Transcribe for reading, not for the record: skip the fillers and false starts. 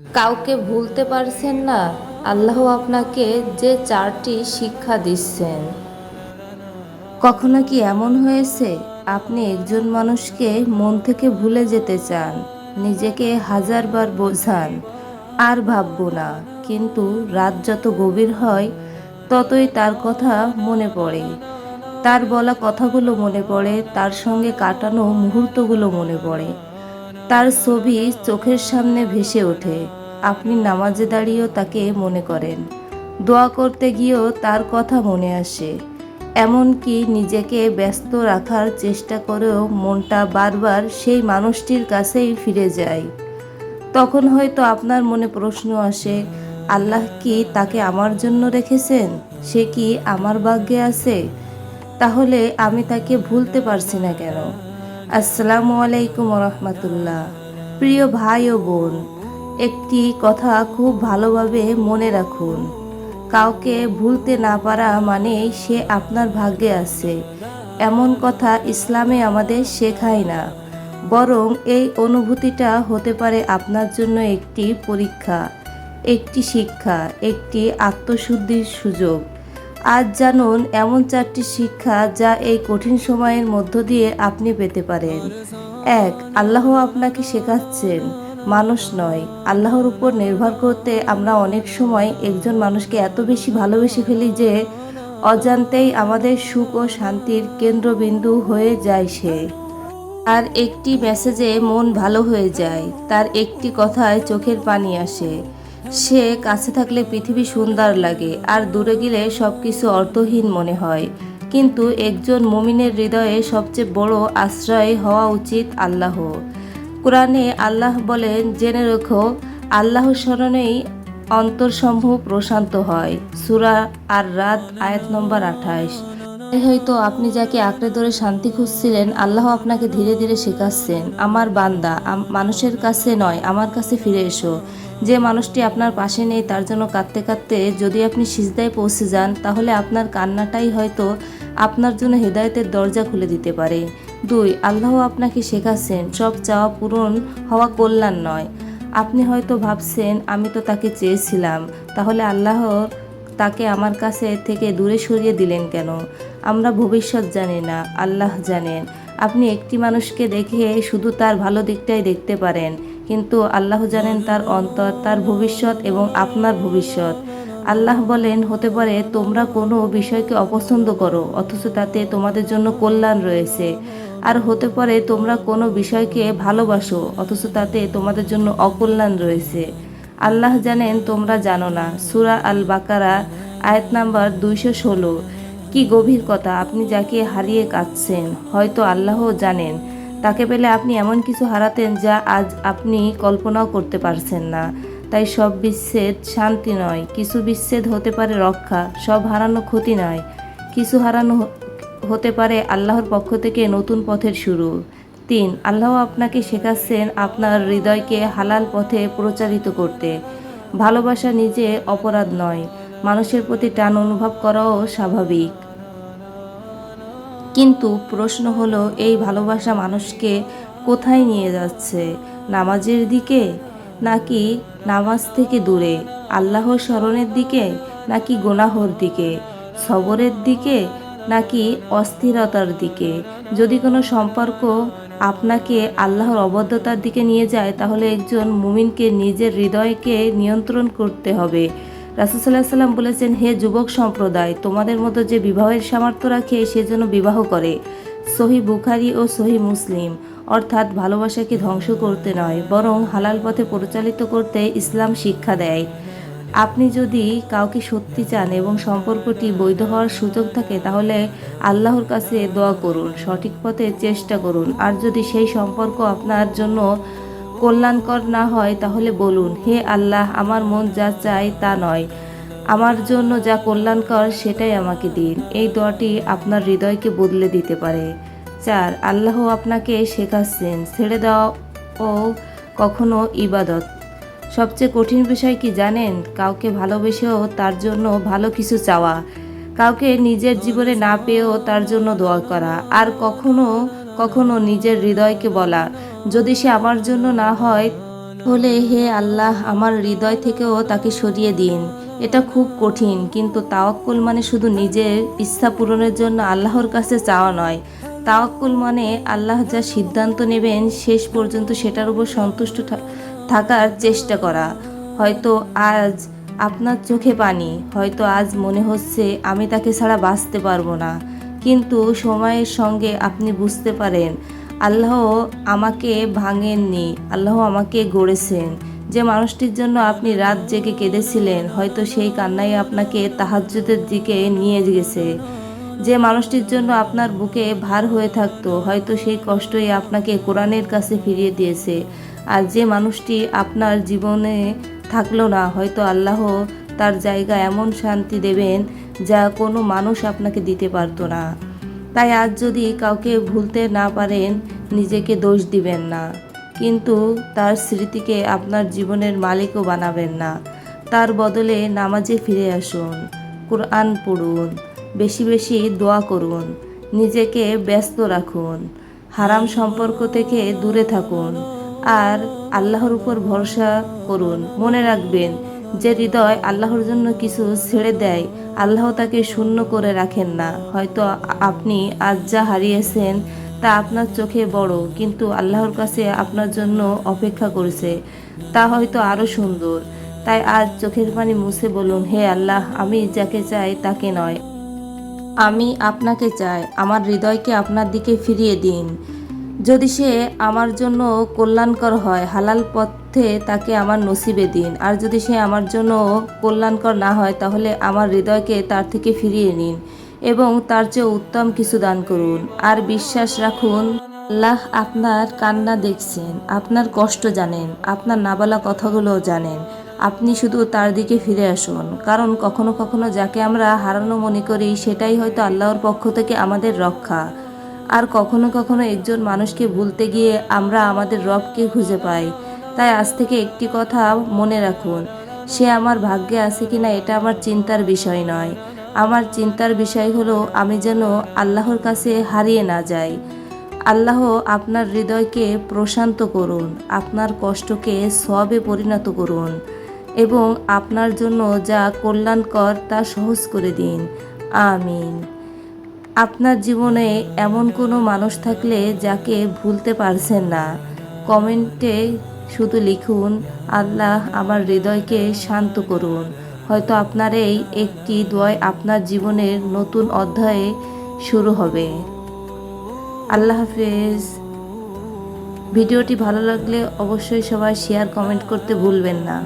কাউকে ভুলতে পারছেন না, আল্লাহ আপনাকে যে 4টি শিক্ষা দিচ্ছেন। কখনো কি এমন হয়েছে আপনি একজন মানুষকে মন থেকে ভুলে যেতে চান, নিজেকে হাজারবার বোঝান আর ভাববো না, কিন্তু রাত যত গভীর হয় ততই তার কথা মনে পড়ে, তার বলা কথাগুলো মনে পড়ে, তার সঙ্গে কাটানো মুহূর্তগুলো মনে পড়ে, তার ছবি চোখের সামনে ভেসে ওঠে। আপনি নামাজে দাঁড়িয়েও তাকে মনে করেন, দোয়া করতে গিয়েও তার কথা মনে আসে, এমনকি নিজেকে ব্যস্ত রাখার চেষ্টা করেও মনটা বারবার সেই মানুষটির কাছেই ফিরে যায়। তখন হয়তো আপনার মনে প্রশ্ন আসে, আল্লাহ কি তাকে আমার জন্য রেখেছেন? সে কি আমার ভাগ্যে আছে? তাহলে আমি তাকে ভুলতে পারছি না কেন? আসসালামু আলাইকুম রহমতুল্লাহ। প্রিয় ভাই ও বোন, একটি কথা খুব ভালোভাবে মনে রাখুন, কাউকে ভুলতে না পারা মানে সে আপনার ভাগ্যে আছে এমন কথা ইসলামে আমাদের শেখায় না, বরং এই অনুভূতিটা হতে পারে আপনার জন্য একটি পরীক্ষা, একটি শিক্ষা, একটি আত্মশুদ্ধির সুযোগ। আজ জানুন এমন 4টি শিক্ষা যা এই কঠিন সময়ের মধ্য দিয়ে আপনি পেতে পারেন। 1. আল্লাহ আপনাকে শেখাচ্ছেন, মানুষ নয়। আল্লাহর উপর নির্ভর করতে আমরা অনেক সময় একজন মানুষকে এত বেশি ভালোবেসে ফেলি যে অজান্তেই আমাদের সুখ ও শান্তির কেন্দ্রবিন্দু হয়ে যায় সে। তার একটি মেসেজে মন ভালো হয়ে যায়, তার একটি কথায় চোখের পানি আসে। সে কাছে থাকলে পৃথিবী সুন্দর লাগে আর দূরে গেলে সব কিছু অর্থহীন মনে হয়। কিন্তু একজন মুমিনের হৃদয়ে সবচেয়ে বড় আশ্রয় হওয়া উচিত আল্লাহ। কোরআনে আল্লাহ বলেন, জেনে রেখো আল্লাহ স্মরণেই অন্তরসমূহ প্রশান্ত হয়। সূরা আর রাদ আয়াত নম্বর 28। হয়তো আপনি যাকে আঁকড়ে ধরে শান্তি খুঁজছিলেন, আল্লাহ আপনাকে ধীরে ধীরে শেখাচ্ছেন, আমার বান্দা, মানুষের কাছে নয় আমার কাছে ফিরে এসো। যে মানুষটি আপনার পাশে নেই তার জন্য কাঁদতে কাঁদতে যদি আপনি সিজদায় পৌঁছে যান, তাহলে আপনার কান্নাটাই হয়তো আপনার জন্য হেদায়েতের দরজা খুলে দিতে পারে। 2. আল্লাহ আপনাকে শেখাচ্ছেন, সব চাওয়া পূরণ হওয়া কল্যাণ নয়। আপনি হয়তো ভাবছেন, আমি তো তাকে চেয়েছিলাম, তাহলে আল্লাহ তাকে আমার কাছে থেকে দূরে সরিয়ে দিলেন কেন? আমরা ভবিষ্যৎ জানি না, আল্লাহ জানেন। আপনি একটি মানুষকে দেখে শুধু তার ভালো দিকটাই দেখতে পারেন, কিন্তু আল্লাহ জানেন তার অন্তর, তার ভবিষ্যৎ এবং আপনার ভবিষ্যৎ। আল্লাহ বলেন, হতে পারে তোমরা কোনো বিষয়কে অপছন্দ করো অথচ তাতে তোমাদের জন্য কল্যাণ রয়েছে, আর হতে পারে তোমরা কোনো বিষয়কে ভালোবাসো অথচ তাতে তোমাদের জন্য অকল্যাণ রয়েছে। আল্লাহ জানেন তোমরা জানো না। সূরা আল বাকারা আয়াত নাম্বার 216। কি গভীর কথা! আপনি যাকে হারিয়ে কাঁদছেন, হয়তো আল্লাহও জানেন তাকে পেলে আপনি এমন কিছু হারাতেন যা আজ আপনি কল্পনাও করতে পারছেন না। তাই সব বিচ্ছেদ শান্তি নয়, কিছু বিচ্ছেদ হতে পারে রক্ষা। সব হারানো ক্ষতি নয়, কিছু হারানো হতে পারে আল্লাহর পক্ষ থেকে নতুন পথের শুরু। 3. আল্লাহ আপনাকে শেখাচ্ছেন আপনার হৃদয়কে হালাল পথে প্রচারিত করতে। ভালোবাসা নিজে অপরাধ নয়, মানুষের প্রতি টান অনুভব করাও স্বাভাবিক। কিন্তু প্রশ্ন হলো, এই ভালোবাসা মানুষকে কোথায় নিয়ে যাচ্ছে? নামাজের দিকে, নাকি নামাজ থেকে দূরে? আল্লাহর স্মরণের দিকে, নাকি গুনাহর দিকে? সবরের দিকে, নাকি অস্থিরতার দিকে? যদি কোনো সম্পর্ক আপনাকে আল্লাহর অবাধ্যতার দিকে নিয়ে যায়, তাহলে একজন মুমিনকে নিজের হৃদয়কে নিয়ন্ত্রণ করতে হবে। রাসূল সাল্লাল্লাহু আলাইহি ওয়াসাল্লাম বলেছেন, হে যুবক সম্প্রদায়, তোমাদের মতো যে বিবাহের সামর্থ্য রাখে সে যেন বিবাহ করে। সহিহ বুখারী ও সহিহ মুসলিম। অর্থাৎ ভালোবাসাকে ধ্বংস করতে নয়, বরং হালাল পথে পরিচালিত করতে ইসলাম শিক্ষা দেয়। আপনি যদি কাউকে সত্যি চান এবং সম্পর্কটি বৈধ হওয়ার সুযোগ থাকে, তাহলে আল্লাহর কাছে দোয়া করুন, সঠিক পথে চেষ্টা করুন। আর যদি সেই সম্পর্ক আপনার জন্য কল্যাণকর না হয়, তাহলে বলুন, হে আল্লাহ, আমার মন যা চায় তা নয়, আমার জন্য যা কল্যাণকর সেটাই আমাকে দিন। এই দোয়াটি আপনার হৃদয়কে বদলে দিতে পারে। 4. আল্লাহ আপনাকে শেখাচ্ছেন, ছেড়ে দেওয়া ও কখনো ইবাদত। সবচেয়ে কঠিন বিষয় কি জানেন? কাউকে ভালোবেসেও তার জন্য ভালো কিছু চাওয়া, কাউকে নিজের জীবনে না পেয়েও তার জন্য দোয়া করা, আর কখনো কখনো নিজের হৃদয়কে বলা, যদি সে আমার জন্য না হয় হলে হে আল্লাহ আমার হৃদয় থেকেও তাকে সরিয়ে দিন। এটা খুব কঠিন, কিন্তু তাওয়াক্কুল মানে শুধু নিজের ইচ্ছা পূরণের জন্য আল্লাহর কাছে চাওয়া নয়। তাওয়াক্কুল মানে আল্লাহ যা সিদ্ধান্ত নেবেন শেষ পর্যন্ত সেটার উপর সন্তুষ্ট থাকার চেষ্টা করা। হয়তো আজ আপনার চোখে পানি, হয়তো আজ মনে হচ্ছে আমি তাকে ছাড়া বাঁচতে পারবো না, কিন্তু সময়ের সঙ্গে আপনি বুঝতে পারেন আল্লাহ আমাকে ভাঙেননি, আল্লাহ আমাকে গড়েছেন। যে মানুষটির জন্য আপনি রাত জেগে কেঁদেছিলেন, হয়তো সেই কান্নাই আপনাকে তাহাজ্জুদের দিকে নিয়ে গেছে। যে মানুষটির জন্য আপনার বুকে ভার হয়ে থাকতো, হয়তো সেই কষ্টই আপনাকে কোরআনের কাছে ফিরিয়ে দিয়েছে। আর যে মানুষটি আপনার জীবনে থাকলো না, হয়তো আল্লাহ তার জায়গায় এমন শান্তি দেবেন যা কোনো মানুষ আপনাকে দিতে পারতো না। তাই আজ যদি কাউকে ভুলতে না পারেন, নিজেকে দোষ দিবেন না, কিন্তু তার স্মৃতিকে আপনার জীবনের মালিকও বানাবেন না। তার বদলে নামাজে ফিরে আসুন, কোরআন পড়ুন, বেশি বেশি দোয়া করুন, নিজেকে ব্যস্ত রাখুন, হারাম সম্পর্ক থেকে দূরে থাকুন, আর আল্লাহর উপর ভরসা করুন। মনে রাখবেন, যে হৃদয় আল্লাহর জন্য কিছু ছেড়ে দেয়, আল্লাহ তাকে শূন্য করে রাখেন না। হয়তো আপনি আজ যা হারিয়েছেন তা আপনার চোখে বড়, কিন্তু আল্লাহর কাছে আপনার জন্য অপেক্ষা করেছে তা হয়তো আরও সুন্দর। তাই আজ চোখের পানি মুছে বলুন, হে আল্লাহ, আমি যাকে চাই তাকে নয়, আমি আপনাকে চাই। আমার হৃদয়কে আপনার দিকে ফিরিয়ে দিন। যদি সে আমার জন্য কল্যাণকর হয়, হালাল পথে তাকে আমার নসিবে দিন। আর যদি সে আমার জন্য কল্যাণকর না হয়, তাহলে আমার হৃদয়কে তার থেকে ফিরিয়ে নিন এবং তার চেয়ে উত্তম কিছু দান করুন। আর বিশ্বাস রাখুন, আল্লাহ আপনার কান্না দেখছেন, আপনার কষ্ট জানেন, আপনার না বলা কথাগুলোও জানেন। আপনি শুধু তার দিকে ফিরে আসুন, কারণ কখনো কখনো যাকে আমরা হারানো মনে করি সেটাই হয়তো আল্লাহর পক্ষ থেকে আমাদের রক্ষা। আর কখনো কখনো একজন মানুষকে ভুলতে গিয়ে আমরা আমাদের রবকে খুঁজে পাই। তাই আজ থেকে একটি কথা মনে রাখুন, সে আমার ভাগ্যে আছে কিনা এটা আমার চিন্তার বিষয় নয়। আমার চিন্তার বিষয় হলো আমি যেন আল্লাহর কাছে হারিয়ে না যাই। আল্লাহ আপনার হৃদয়কে প্রশান্ত করুন, আপনার কষ্টকে সওয়াবে পরিণত করুন এবং আপনার জন্য যা কল্যাণকর তা সহজ করে দিন। আমিন। আপনার জীবনে এমন কোনো মানুষ থাকলে যাকে ভুলতে পারছেন না, কমেন্টে শুধু লিখুন, আল্লাহ আমার হৃদয়কে শান্ত করুন। হয়তো আপনার এই একটি দোয়ায় আপনার জীবনের নতুন অধ্যায়ে শুরু হবে। আল্লাহ হাফেজ। ভিডিওটি ভালো লাগলে অবশ্যই সবাই শেয়ার কমেন্ট করতে ভুলবেন না।